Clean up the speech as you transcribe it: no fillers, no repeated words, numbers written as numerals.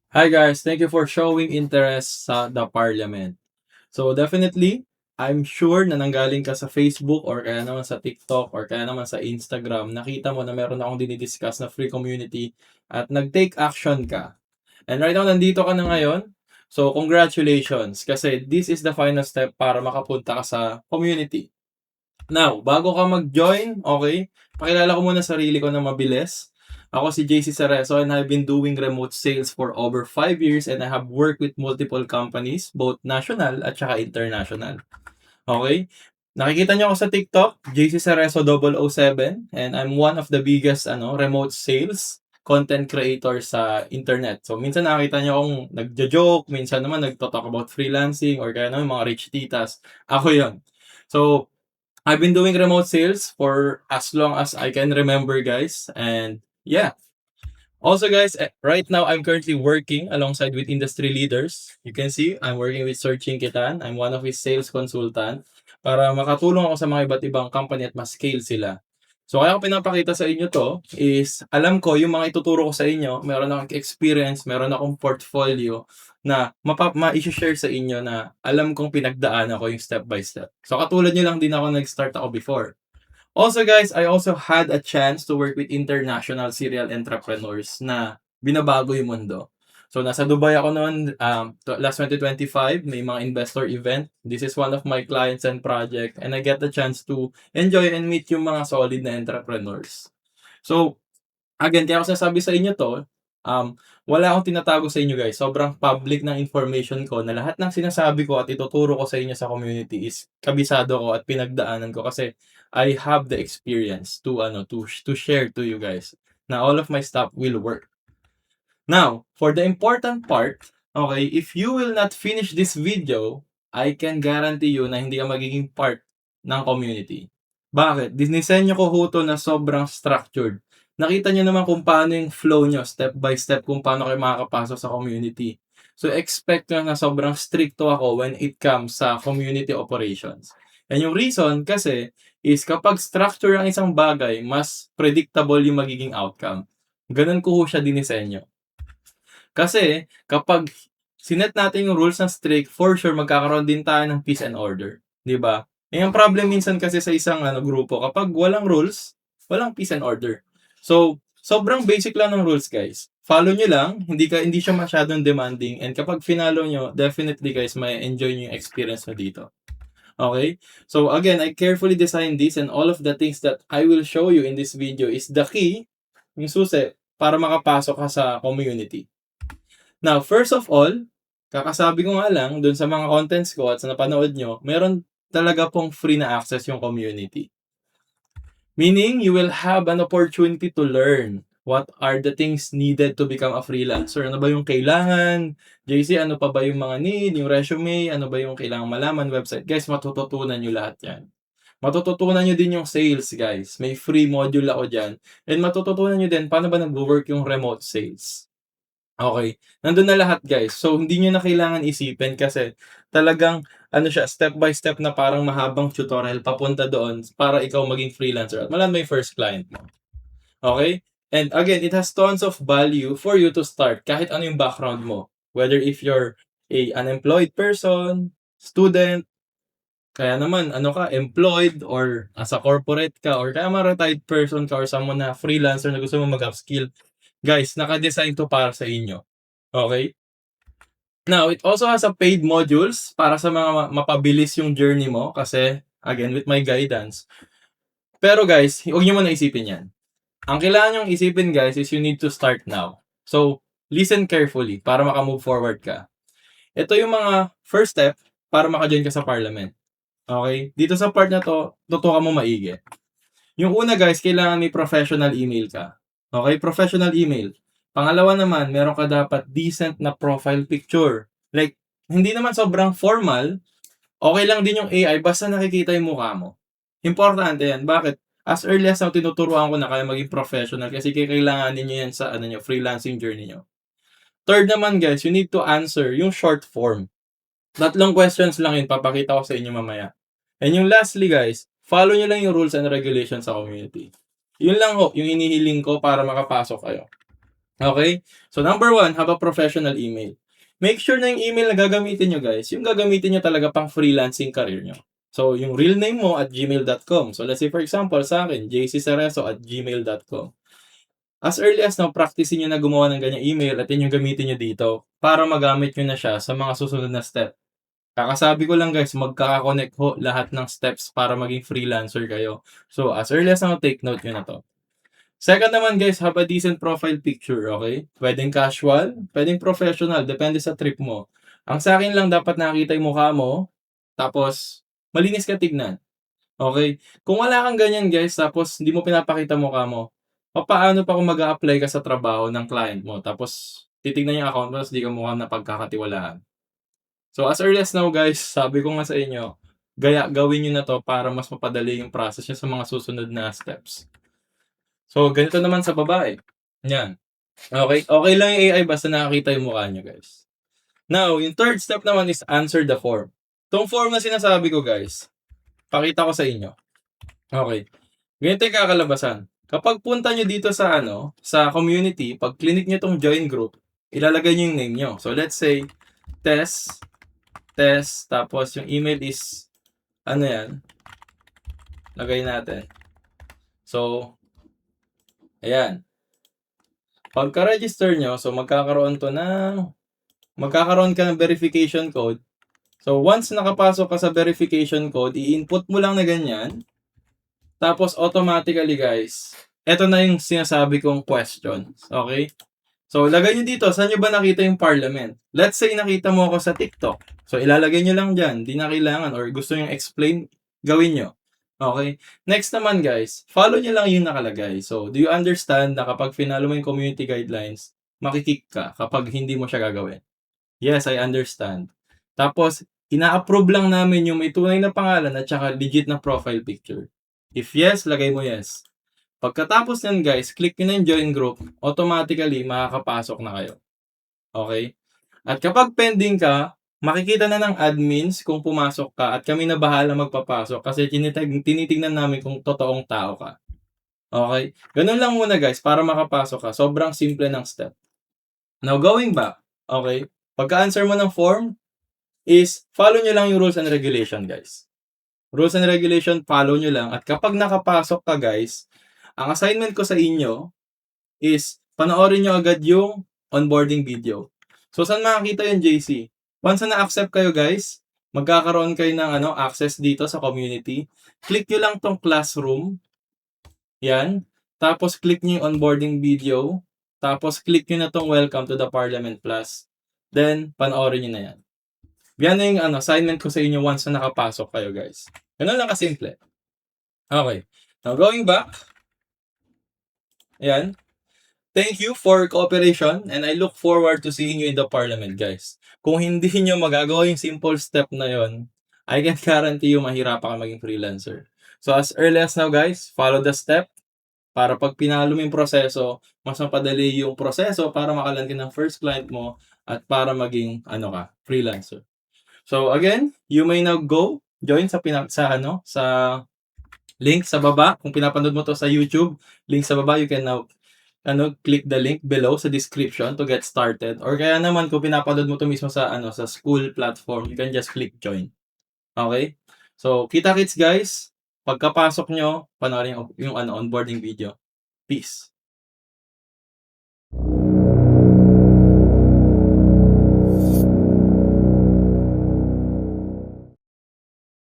Hi guys, thank you for showing interest sa the Parliament. So definitely, I'm sure na nanggaling ka sa Facebook or kaya naman sa TikTok or kaya naman sa Instagram, nakita mo na meron akong dinidiscuss na free community at nag-take action ka. And right now, nandito ka na ngayon. So congratulations kasi this is the final step para makapunta ka sa community. Now, bago ka mag-join, okay, pakilala ko muna sarili ko ng mabilis. Ako si JC Cerezo and I've been doing remote sales for over 5 years and I have worked with multiple companies, both national at saka international. Okay? Nakikita niyo ako sa TikTok, JC Cerezo 007, and I'm one of the biggest remote sales content creator sa internet. So, minsan nakikita niyo akong nagjo-joke, minsan naman nagto-talk about freelancing or kaya naman mga rich titas. Ako yon. So, I've been doing remote sales for as long as I can remember, guys. And yeah. Also, guys, right now I'm currently working alongside with industry leaders. You can see I'm working with Sir Chinkitan. I'm one of his sales consultant para makatulong ako sa mga iba't ibang company at mas scale sila. So, kaya ko pinapakita sa inyo to is alam ko yung mga ituturo ko sa inyo, meron akong experience, meron akong portfolio na ma-share sa inyo na alam kong pinagdaanan ko yung step by step. So, katulad nyo lang din ako nag-start ako before. Also guys, I also had a chance to work with international serial entrepreneurs na binabago yung mundo. So nasa Dubai ako noon last 2025, may mga investor event. This is one of my clients and project and I get the chance to enjoy and meet yung mga solid na entrepreneurs. So again, kaya ako sinasabi sa inyo 'to, wala akong tinatago sa inyo guys. Sobrang public ng information ko na lahat ng sinasabi ko at ituturo ko sa inyo sa community is kabisado ko at pinagdaanan ko kasi I have the experience to to share to you guys na all of my stuff will work. Now, for the important part, okay, if you will not finish this video, I can guarantee you na hindi ka magiging part ng community. Bakit? Dinisenyo ko ho to na sobrang structured. Nakita nyo naman kung paano yung flow nyo, step by step, kung paano kayo makakapasok sa community. So, expect nyo na sobrang stricto ako when it comes sa community operations. And yung reason kasi is kapag structure ang isang bagay, mas predictable yung magiging outcome. Ganun ko ho siya dinisenyo. Kasi kapag sinet natin yung rules ng strict, for sure magkakaroon din tayo ng peace and order, 'di ba? Eh, ang problem minsan kasi sa isang grupo, kapag walang rules, walang peace and order. So, sobrang basic lang ng rules, guys. Follow nyo lang, hindi siya masyadong demanding and kapag finalo nyo, definitely guys, may enjoy nyo yung experience mo dito. Okay? So again, I carefully designed this and all of the things that I will show you in this video is the key, yung susi, para makapasok ka sa community. Now, first of all, kakasabi ko nga lang dun sa mga contents ko at sa napanood nyo, meron talaga pong free na access yung community. Meaning, you will have an opportunity to learn what are the things needed to become a freelancer. Ano ba yung kailangan? JC, ano pa ba yung mga need? Yung resume? Ano ba yung kailangan malaman? Website? Guys, matututunan nyo lahat yan. Matututunan nyo din yung sales, guys. May free module ako dyan. And matututunan nyo din paano ba nag-work yung remote sales. Okay, nandun na lahat guys. So hindi niyo na kailangan isipin kasi talagang siya, step by step na parang mahabang tutorial papunta doon para ikaw maging freelancer at maland mo yung first client mo. Okay? And again, it has tons of value for you to start kahit ano yung background mo. Whether if you're a unemployed person, student, kaya naman employed or as a corporate ka or kaya retired person ka or someone na freelancer na gusto mo mag-upskill. Guys, naka-design to para sa inyo. Okay? Now, it also has a paid modules para sa mga mapabilis yung journey mo kasi, again, with my guidance. Pero guys, huwag niyo muna isipin yan. Ang kailangan nyong isipin guys is you need to start now. So, listen carefully para makamove forward ka. Ito yung mga first step para maka-join ka sa parliament. Okay? Dito sa part na to, tutukan mo maigi. Yung una guys, kailangan may professional email ka. Okay? Professional email. Pangalawa naman, meron ka dapat decent na profile picture. Like, hindi naman sobrang formal. Okay lang din yung AI basta nakikita yung mukha mo. Importante yan. Bakit? As early as now, tinuturuan ko na kaya maging professional kasi kailanganin nyo yan sa freelancing journey nyo. Third naman guys, you need to answer yung short form. 3 questions lang yun, papakita ko sa inyo mamaya. And yung lastly guys, follow nyo lang yung rules and regulations sa community. Yun lang ho, yung hinihiling ko para makapasok kayo. Okay? So number 1, have a professional email. Make sure na yung email na gagamitin nyo guys, yung gagamitin nyo talaga pang freelancing career nyo. So yung real name mo at gmail.com. So let's say for example sa akin, jccereso@gmail.com. As early as now, practicein nyo na gumawa ng ganyang email at yun yung gamitin nyo dito para magamit nyo na siya sa mga susunod na step. Kakasabi ko lang guys, magkaka-connect ho lahat ng steps para maging freelancer kayo. So as early as now, take note nyo na to. Second naman guys, have a decent profile picture, okay? Pwedeng casual, pwedeng professional, depende sa trip mo. Ang sa akin lang dapat nakita yung mukha mo, tapos malinis ka tignan. Okay? Kung wala kang ganyan guys, tapos hindi mo pinapakita mukha mo, papaano pa kung mag-a-apply ka sa trabaho ng client mo, tapos titignan yung account mo, tapos di ka mukhang napagkakatiwalaan. So as early as now guys, sabi ko nga sa inyo, gawin nyo na to para mas mapadali yung process nyo sa mga susunod na steps. So, ganito naman sa babae. Yan. Okay, okay lang yung AI basta nakakita yung mukha nyo, guys. Now, yung third step naman is answer the form. Tong form na sinasabi ko, guys, pakita ko sa inyo. Okay. Ganito yung kakalabasan. Kapag punta nyo dito sa sa community, pag click nyo tong join group, ilalagay nyo yung name nyo. So, let's say, test, tapos yung email is, yan, lagay natin. So, ayan. Pagka-register nyo, so magkakaroon ka ng verification code. So once nakapasok ka sa verification code, i-input mo lang na ganyan. Tapos automatically guys, eto na yung sinasabi kong questions. Okay? So lagay nyo dito, saan nyo ba nakita yung parliament? Let's say nakita mo ako sa TikTok. So ilalagay nyo lang dyan, di na kailangan or gusto nyo explain, gawin nyo. Okay? Next naman guys, follow nyo lang yung nakalagay. So, do you understand na kapag finalo mo yung community guidelines, makikick ka kapag hindi mo siya gagawin? Yes, I understand. Tapos, ina-approve lang namin yung may tunay na pangalan at saka legit na profile picture. If yes, lagay mo yes. Pagkatapos yan guys, click nyo na yung join group, automatically makakapasok na kayo. Okay? At kapag pending ka, makikita na ng admins kung pumasok ka at kami na bahala magpapasok kasi tinitignan namin kung totoong tao ka. Okay? Ganun lang muna guys para makapasok ka. Sobrang simple ng step. Now going back, okay? Pagka-answer mo ng form is follow nyo lang yung rules and regulation guys. Rules and regulation, follow nyo lang. At kapag nakapasok ka guys, ang assignment ko sa inyo is panoorin nyo agad yung onboarding video. So, saan makakita yung JC? Once na na-accept kayo guys, magkakaroon kayo ng access dito sa community. Click nyo lang tong classroom. Yan. Tapos, click nyo yung onboarding video. Tapos, click nyo na tong welcome to the Parliament Plus. Then, panoorin nyo na yan. Yan na yung assignment ko sa inyo once na nakapasok kayo guys. Ganun lang kasimple. Okay. Now, going back. Ayan. Thank you for cooperation and I look forward to seeing you in the parliament, guys. Kung hindi nyo magagawa yung simple step na yon, I can guarantee you mahirapan ka maging freelancer. So as early as now, guys, follow the step para pag pinalo mo yung proseso, mas mapadali yung proseso para makalan ka ng first client mo at para maging freelancer. So again, you may now go join sa link sa baba. Kung pinapanood mo to sa YouTube, link sa baba, you can now click the link below sa description to get started. Or kaya naman kung pinapanood mo to mismo sa sa school platform, you can just click join. Okay? So, kita-kits guys. Pagkapasok nyo, panoorin yung onboarding video. Peace.